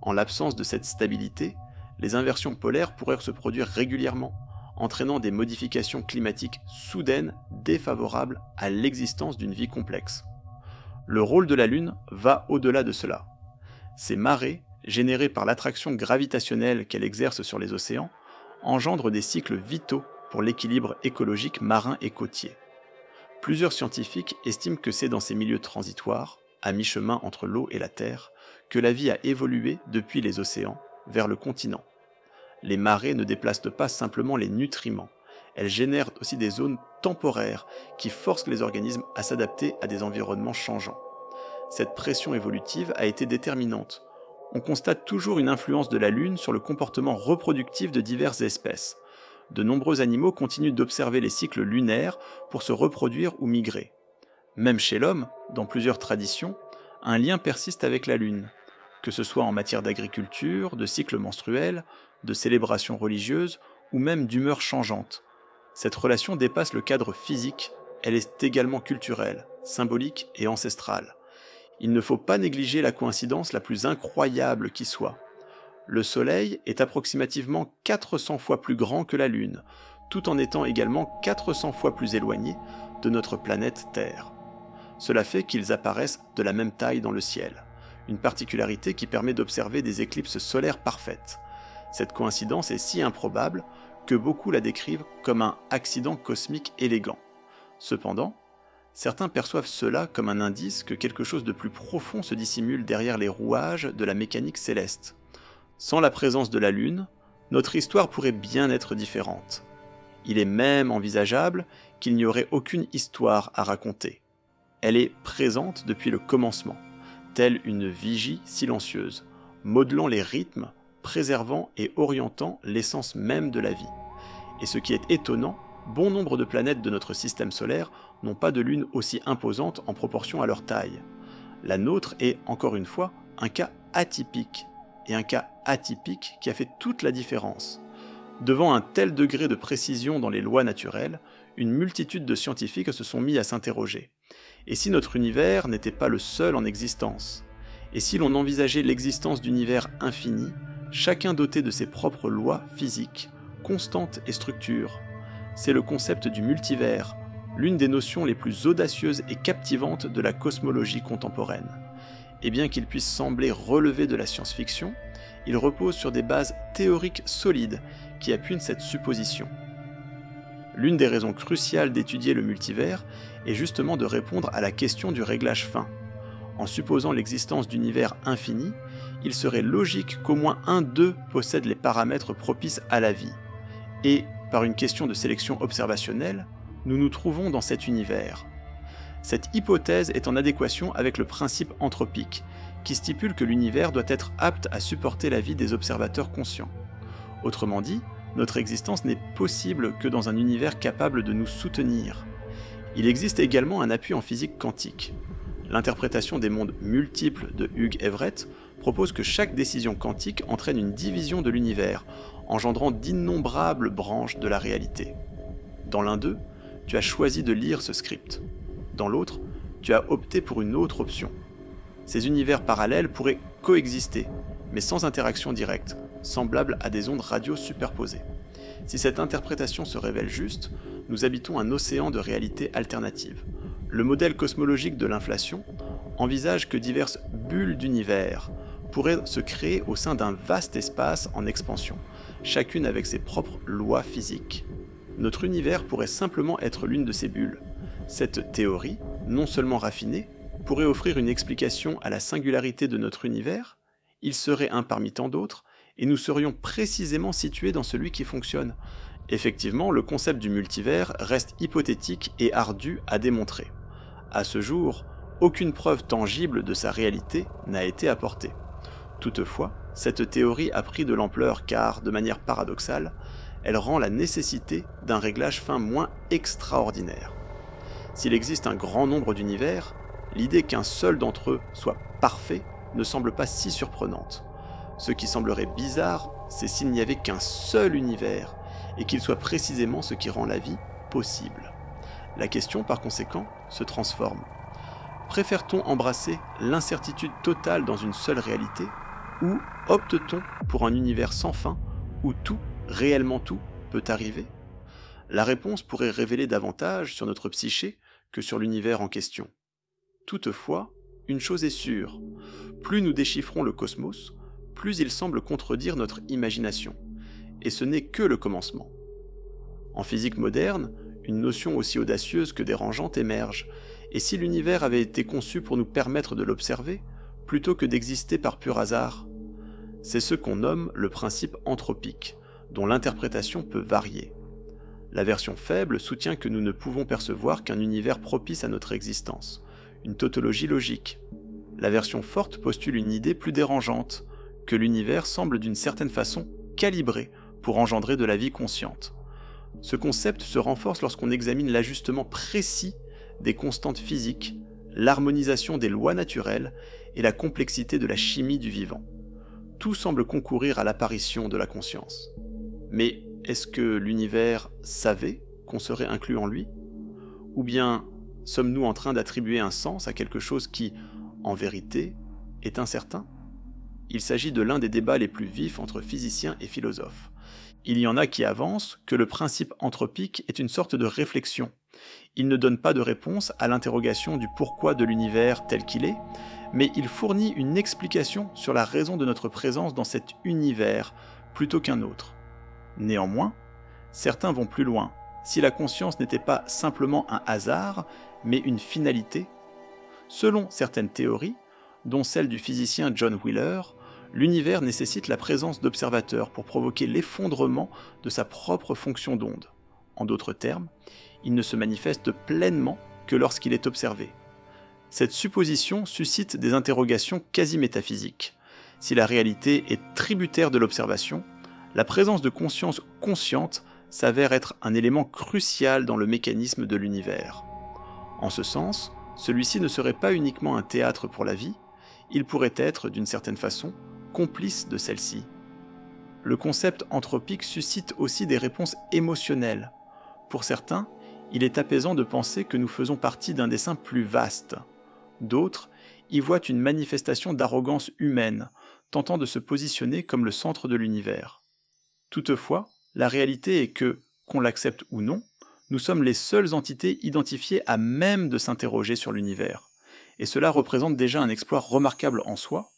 [SPEAKER 1] En l'absence de cette stabilité, les inversions polaires pourraient se produire régulièrement, entraînant des modifications climatiques soudaines défavorables à l'existence d'une vie complexe. Le rôle de la Lune va au-delà de cela. Ces marées, générées par l'attraction gravitationnelle qu'elle exerce sur les océans, engendrent des cycles vitaux pour l'équilibre écologique marin et côtier. Plusieurs scientifiques estiment que c'est dans ces milieux transitoires, à mi-chemin entre l'eau et la terre, que la vie a évolué depuis les océans vers le continent. Les marées ne déplacent pas simplement les nutriments, elles génèrent aussi des zones temporaires qui forcent les organismes à s'adapter à des environnements changeants. Cette pression évolutive a été déterminante. On constate toujours une influence de la Lune sur le comportement reproductif de diverses espèces. De nombreux animaux continuent d'observer les cycles lunaires pour se reproduire ou migrer. Même chez l'homme, dans plusieurs traditions, un lien persiste avec la Lune, que ce soit en matière d'agriculture, de cycles menstruels, de célébrations religieuses ou même d'humeurs changeantes. Cette relation dépasse le cadre physique, elle est également culturelle, symbolique et ancestrale. Il ne faut pas négliger la coïncidence la plus incroyable qui soit. Le Soleil est approximativement 400 fois plus grand que la Lune, tout en étant également 400 fois plus éloigné de notre planète Terre. Cela fait qu'ils apparaissent de la même taille dans le ciel, une particularité qui permet d'observer des éclipses solaires parfaites. Cette coïncidence est si improbable que beaucoup la décrivent comme un accident cosmique élégant. Cependant, certains perçoivent cela comme un indice que quelque chose de plus profond se dissimule derrière les rouages de la mécanique céleste. Sans la présence de la Lune, notre histoire pourrait bien être différente. Il est même envisageable qu'il n'y aurait aucune histoire à raconter. Elle est présente depuis le commencement, telle une vigie silencieuse, modelant les rythmes, préservant et orientant l'essence même de la vie. Et ce qui est étonnant, bon nombre de planètes de notre système solaire n'ont pas de lune aussi imposante en proportion à leur taille. La nôtre est, encore une fois, un cas atypique, et un cas atypique qui a fait toute la différence. Devant un tel degré de précision dans les lois naturelles, une multitude de scientifiques se sont mis à s'interroger. Et si notre univers n'était pas le seul en existence ? Et si l'on envisageait l'existence d'univers infinis, chacun doté de ses propres lois physiques, constantes et structures ? C'est le concept du multivers, l'une des notions les plus audacieuses et captivantes de la cosmologie contemporaine. et bien qu'il puisse sembler relever de la science-fiction, il repose sur des bases théoriques solides qui appuient cette supposition. L'une des raisons cruciales d'étudier le multivers est justement de répondre à la question du réglage fin. En supposant l'existence d'univers infinis, il serait logique qu'au moins un d'eux possède les paramètres propices à la vie. Et, par une question de sélection observationnelle, nous nous trouvons dans cet univers. Cette hypothèse est en adéquation avec le principe anthropique, qui stipule que l'univers doit être apte à supporter la vie des observateurs conscients. Autrement dit, notre existence n'est possible que dans un univers capable de nous soutenir. Il existe également un appui en physique quantique. L'interprétation des mondes multiples de Hugh Everett propose que chaque décision quantique entraîne une division de l'univers, engendrant d'innombrables branches de la réalité. Dans l'un d'eux, tu as choisi de lire ce script. Dans l'autre, tu as opté pour une autre option. Ces univers parallèles pourraient coexister, mais sans interaction directe, semblable à des ondes radio superposées. Si cette interprétation se révèle juste, nous habitons un océan de réalités alternatives. Le modèle cosmologique de l'inflation envisage que diverses bulles d'univers pourraient se créer au sein d'un vaste espace en expansion, chacune avec ses propres lois physiques. Notre univers pourrait simplement être l'une de ces bulles. Cette théorie, non seulement raffinée, pourrait offrir une explication à la singularité de notre univers, il serait un parmi tant d'autres, et nous serions précisément situés dans celui qui fonctionne. Effectivement, le concept du multivers reste hypothétique et ardu à démontrer. À ce jour, aucune preuve tangible de sa réalité n'a été apportée. Toutefois, cette théorie a pris de l'ampleur car, de manière paradoxale, elle rend la nécessité d'un réglage fin moins extraordinaire. S'il existe un grand nombre d'univers, l'idée qu'un seul d'entre eux soit parfait ne semble pas si surprenante. Ce qui semblerait bizarre, c'est s'il n'y avait qu'un seul univers, et qu'il soit précisément ce qui rend la vie possible. La question, par conséquent, se transforme. Préfère-t-on embrasser l'incertitude totale dans une seule réalité, ou opte-t-on pour un univers sans fin, où tout, réellement tout, peut arriver ? La réponse pourrait révéler davantage sur notre psyché que sur l'univers en question. Toutefois, une chose est sûre, plus nous déchiffrons le cosmos, plus il semble contredire notre imagination. Et ce n'est que le commencement. En physique moderne, une notion aussi audacieuse que dérangeante émerge, et si l'univers avait été conçu pour nous permettre de l'observer, plutôt que d'exister par pur hasard ? C'est ce qu'on nomme le principe anthropique, dont l'interprétation peut varier. La version faible soutient que nous ne pouvons percevoir qu'un univers propice à notre existence, une tautologie logique. La version forte postule une idée plus dérangeante, que l'univers semble d'une certaine façon calibré pour engendrer de la vie consciente. Ce concept se renforce lorsqu'on examine l'ajustement précis des constantes physiques, l'harmonisation des lois naturelles et la complexité de la chimie du vivant. Tout semble concourir à l'apparition de la conscience. Mais est-ce que l'univers savait qu'on serait inclus en lui ? Ou bien sommes-nous en train d'attribuer un sens à quelque chose qui, en vérité, est incertain ? Il s'agit de l'un des débats les plus vifs entre physiciens et philosophes. Il y en a qui avancent que le principe anthropique est une sorte de réflexion. Il ne donne pas de réponse à l'interrogation du pourquoi de l'univers tel qu'il est, mais il fournit une explication sur la raison de notre présence dans cet univers plutôt qu'un autre. Néanmoins, certains vont plus loin. Si la conscience n'était pas simplement un hasard, mais une finalité, selon certaines théories, dont celle du physicien John Wheeler, l'univers nécessite la présence d'observateurs pour provoquer l'effondrement de sa propre fonction d'onde. En d'autres termes, il ne se manifeste pleinement que lorsqu'il est observé. Cette supposition suscite des interrogations quasi métaphysiques. Si la réalité est tributaire de l'observation, la présence de conscience consciente s'avère être un élément crucial dans le mécanisme de l'univers. En ce sens, celui-ci ne serait pas uniquement un théâtre pour la vie, il pourrait être, d'une certaine façon, complice de celle-ci. Le concept anthropique suscite aussi des réponses émotionnelles. Pour certains, il est apaisant de penser que nous faisons partie d'un dessein plus vaste. D'autres y voient une manifestation d'arrogance humaine, tentant de se positionner comme le centre de l'univers. Toutefois, la réalité est que, qu'on l'accepte ou non, nous sommes les seules entités identifiées à même de s'interroger sur l'univers. et cela représente déjà un exploit remarquable en soi,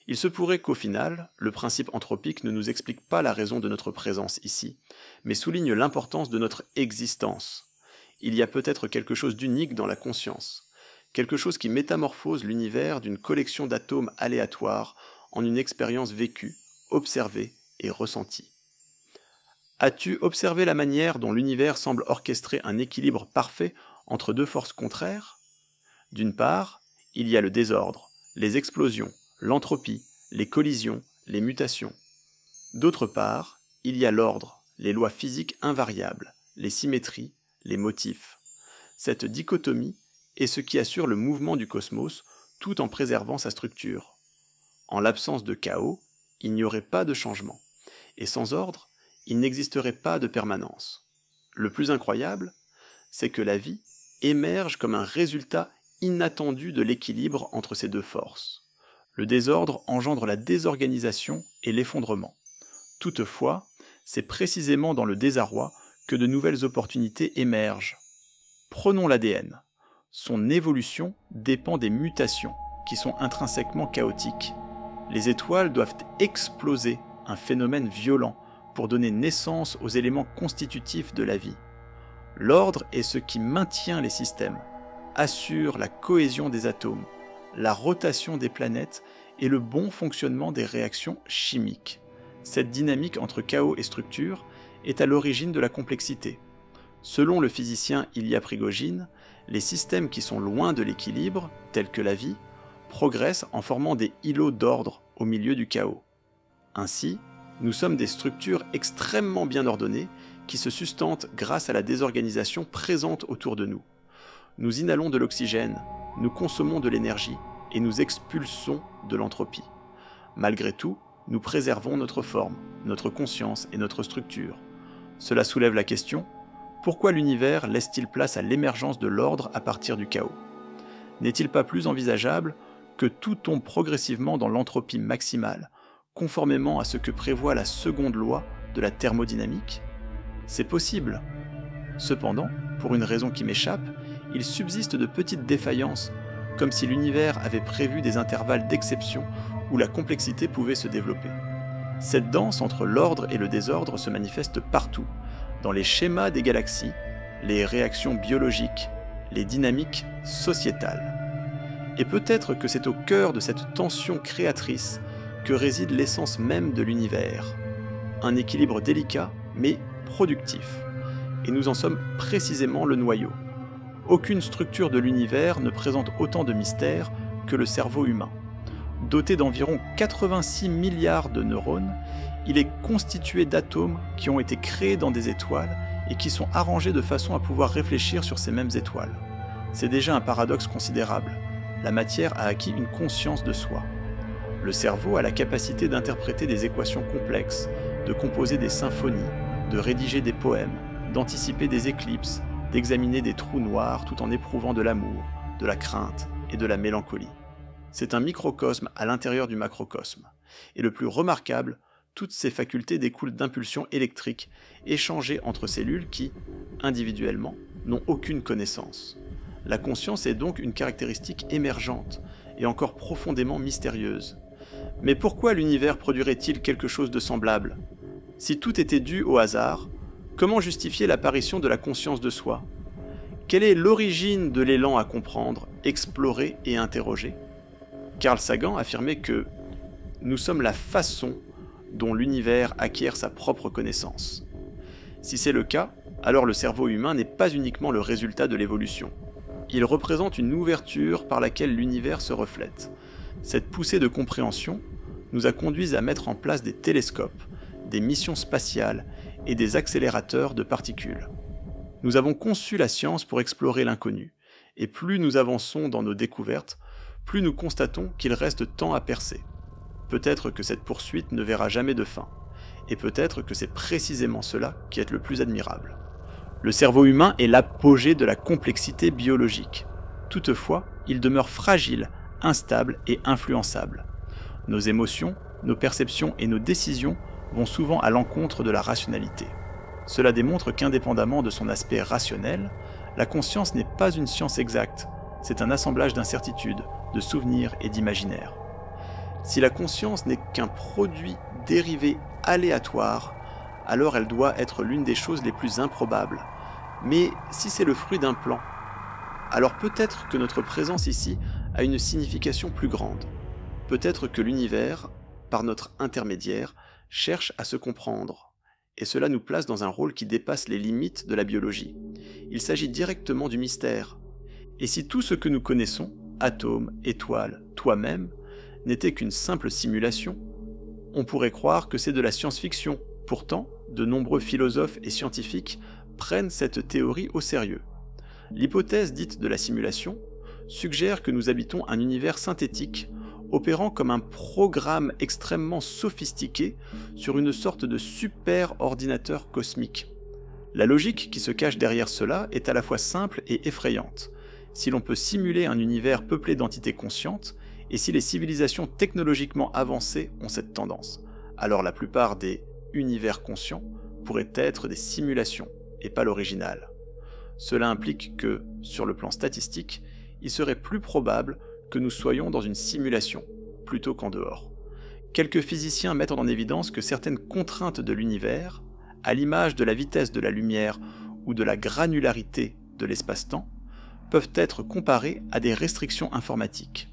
[SPEAKER 1] il se pourrait qu'au final, le principe anthropique ne nous explique pas la raison de notre présence ici, mais souligne l'importance de notre existence. Il y a peut-être quelque chose d'unique dans la conscience, quelque chose qui métamorphose l'univers d'une collection d'atomes aléatoires en une expérience vécue, observée et ressentie. As-tu observé la manière dont l'univers semble orchestrer un équilibre parfait entre deux forces contraires ? D'une part, il y a le désordre, les explosions, l'entropie, les collisions, les mutations. D'autre part, il y a l'ordre, les lois physiques invariables, les symétries, les motifs. Cette dichotomie est ce qui assure le mouvement du cosmos tout en préservant sa structure. En l'absence de chaos, il n'y aurait pas de changement, et sans ordre, il n'existerait pas de permanence. Le plus incroyable, c'est que la vie émerge comme un résultat inattendu de l'équilibre entre ces deux forces. Le désordre engendre la désorganisation et l'effondrement. Toutefois, c'est précisément dans le désarroi que de nouvelles opportunités émergent. Prenons l'ADN. Son évolution dépend des mutations, qui sont intrinsèquement chaotiques. Les étoiles doivent exploser, un phénomène violent, pour donner naissance aux éléments constitutifs de la vie. L'ordre est ce qui maintient les systèmes, assure la cohésion des atomes, la rotation des planètes et le bon fonctionnement des réactions chimiques. Cette dynamique entre chaos et structure est à l'origine de la complexité. Selon le physicien Ilya Prigogine, les systèmes qui sont loin de l'équilibre, tels que la vie, progressent en formant des îlots d'ordre au milieu du chaos. Ainsi, nous sommes des structures extrêmement bien ordonnées qui se sustentent grâce à la désorganisation présente autour de nous. Nous inhalons de l'oxygène, nous consommons de l'énergie et nous expulsons de l'entropie. Malgré tout, nous préservons notre forme, notre conscience et notre structure. Cela soulève la question, pourquoi l'univers laisse-t-il place à l'émergence de l'ordre à partir du chaos ? N'est-il pas plus envisageable que tout tombe progressivement dans l'entropie maximale, conformément à ce que prévoit la seconde loi de la thermodynamique ? C'est possible. Cependant, pour une raison qui m'échappe, il subsiste de petites défaillances, comme si l'univers avait prévu des intervalles d'exception où la complexité pouvait se développer. Cette danse entre l'ordre et le désordre se manifeste partout, dans les schémas des galaxies, les réactions biologiques, les dynamiques sociétales. Et peut-être que c'est au cœur de cette tension créatrice que réside l'essence même de l'univers. Un équilibre délicat, mais productif. Et nous en sommes précisément le noyau. Aucune structure de l'univers ne présente autant de mystères que le cerveau humain. Doté d'environ 86 milliards de neurones, il est constitué d'atomes qui ont été créés dans des étoiles et qui sont arrangés de façon à pouvoir réfléchir sur ces mêmes étoiles. C'est déjà un paradoxe considérable. La matière a acquis une conscience de soi. Le cerveau a la capacité d'interpréter des équations complexes, de composer des symphonies, de rédiger des poèmes, d'anticiper des éclipses, d'examiner des trous noirs tout en éprouvant de l'amour, de la crainte et de la mélancolie. C'est un microcosme à l'intérieur du macrocosme. Et le plus remarquable, toutes ces facultés découlent d'impulsions électriques échangées entre cellules qui, individuellement, n'ont aucune connaissance. La conscience est donc une caractéristique émergente et encore profondément mystérieuse. Mais pourquoi l'univers produirait-il quelque chose de semblable ? Si tout était dû au hasard, comment justifier l'apparition de la conscience de soi ? Quelle est l'origine de l'élan à comprendre, explorer et interroger ? Carl Sagan affirmait que « nous sommes la façon dont l'univers acquiert sa propre connaissance ». Si c'est le cas, alors le cerveau humain n'est pas uniquement le résultat de l'évolution. Il représente une ouverture par laquelle l'univers se reflète. Cette poussée de compréhension nous a conduits à mettre en place des télescopes, des missions spatiales et des accélérateurs de particules. Nous avons conçu la science pour explorer l'inconnu, et plus nous avançons dans nos découvertes, plus nous constatons qu'il reste tant à percer. Peut-être que cette poursuite ne verra jamais de fin, et peut-être que c'est précisément cela qui est le plus admirable. Le cerveau humain est l'apogée de la complexité biologique. Toutefois, il demeure fragile, instable et influençable. Nos émotions, nos perceptions et nos décisions vont souvent à l'encontre de la rationalité. Cela démontre qu'indépendamment de son aspect rationnel, la conscience n'est pas une science exacte, c'est un assemblage d'incertitudes, de souvenirs et d'imaginaires. Si la conscience n'est qu'un produit dérivé aléatoire, alors elle doit être l'une des choses les plus improbables. Mais si c'est le fruit d'un plan, alors peut-être que notre présence ici a une signification plus grande. Peut-être que l'univers, par notre intermédiaire, cherche à se comprendre. Et cela nous place dans un rôle qui dépasse les limites de la biologie. Il s'agit directement du mystère. Et si tout ce que nous connaissons, atomes, étoiles, toi-même, n'était qu'une simple simulation, on pourrait croire que c'est de la science-fiction. Pourtant, de nombreux philosophes et scientifiques prennent cette théorie au sérieux. L'hypothèse dite de la simulation suggère que nous habitons un univers synthétique, opérant comme un programme extrêmement sophistiqué sur une sorte de super ordinateur cosmique. La logique qui se cache derrière cela est à la fois simple et effrayante. Si l'on peut simuler un univers peuplé d'entités conscientes, et si les civilisations technologiquement avancées ont cette tendance, alors la plupart des univers conscients pourraient être des simulations, et pas l'original. Cela implique que, sur le plan statistique, il serait plus probable que nous soyons dans une simulation, plutôt qu'en dehors. Quelques physiciens mettent en évidence que certaines contraintes de l'univers, à l'image de la vitesse de la lumière ou de la granularité de l'espace-temps, peuvent être comparées à des restrictions informatiques.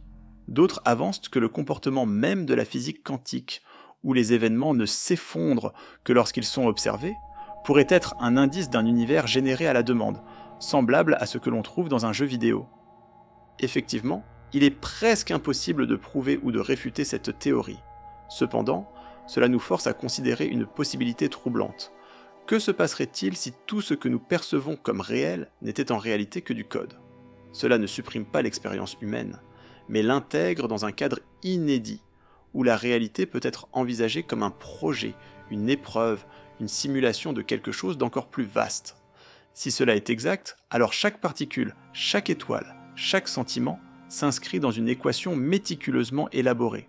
[SPEAKER 1] D'autres avancent que le comportement même de la physique quantique, où les événements ne s'effondrent que lorsqu'ils sont observés, pourrait être un indice d'un univers généré à la demande, semblable à ce que l'on trouve dans un jeu vidéo. Effectivement, il est presque impossible de prouver ou de réfuter cette théorie. Cependant, cela nous force à considérer une possibilité troublante. Que se passerait-il si tout ce que nous percevons comme réel n'était en réalité que du code ? Cela ne supprime pas l'expérience humaine, mais l'intègre dans un cadre inédit, où la réalité peut être envisagée comme un projet, une épreuve, une simulation de quelque chose d'encore plus vaste. Si cela est exact, alors chaque particule, chaque étoile, chaque sentiment s'inscrit dans une équation méticuleusement élaborée.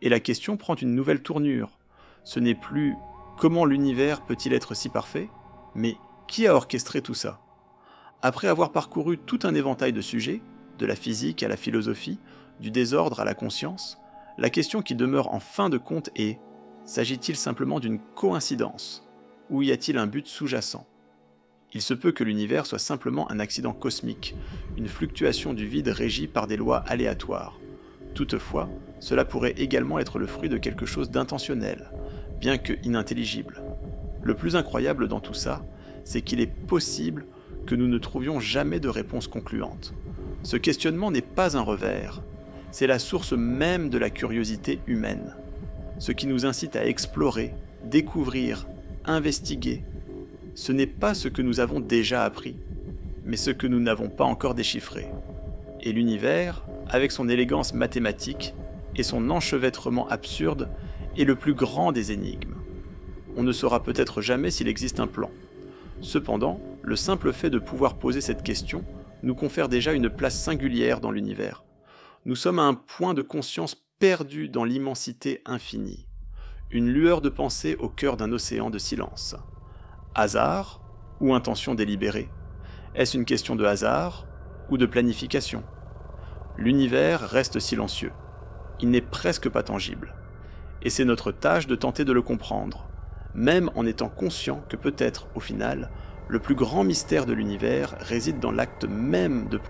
[SPEAKER 1] Et la question prend une nouvelle tournure. Ce n'est plus « comment l'univers peut-il être si parfait ?», mais « qui a orchestré tout ça ?» Après avoir parcouru tout un éventail de sujets, de la physique à la philosophie, du désordre à la conscience, la question qui demeure en fin de compte est « s'agit-il simplement d'une coïncidence ? Ou y a-t-il un but sous-jacent ?» Il se peut que l'univers soit simplement un accident cosmique, une fluctuation du vide régie par des lois aléatoires. Toutefois, cela pourrait également être le fruit de quelque chose d'intentionnel, bien que inintelligible. Le plus incroyable dans tout ça, c'est qu'il est possible que nous ne trouvions jamais de réponse concluante. Ce questionnement n'est pas un revers, c'est la source même de la curiosité humaine. Ce qui nous incite à explorer, découvrir, investiguer, ce n'est pas ce que nous avons déjà appris, mais ce que nous n'avons pas encore déchiffré. Et l'univers, avec son élégance mathématique et son enchevêtrement absurde, est le plus grand des énigmes. On ne saura peut-être jamais s'il existe un plan. Cependant, le simple fait de pouvoir poser cette question nous confère déjà une place singulière dans l'univers. Nous sommes à un point de conscience perdu dans l'immensité infinie. Une lueur de pensée au cœur d'un océan de silence. Hasard ou intention délibérée ? Est-ce une question de hasard ou de planification ? L'univers reste silencieux. Il n'est presque pas tangible. Et c'est notre tâche de tenter de le comprendre, même en étant conscient que peut-être, au final, le plus grand mystère de l'univers réside dans l'acte même de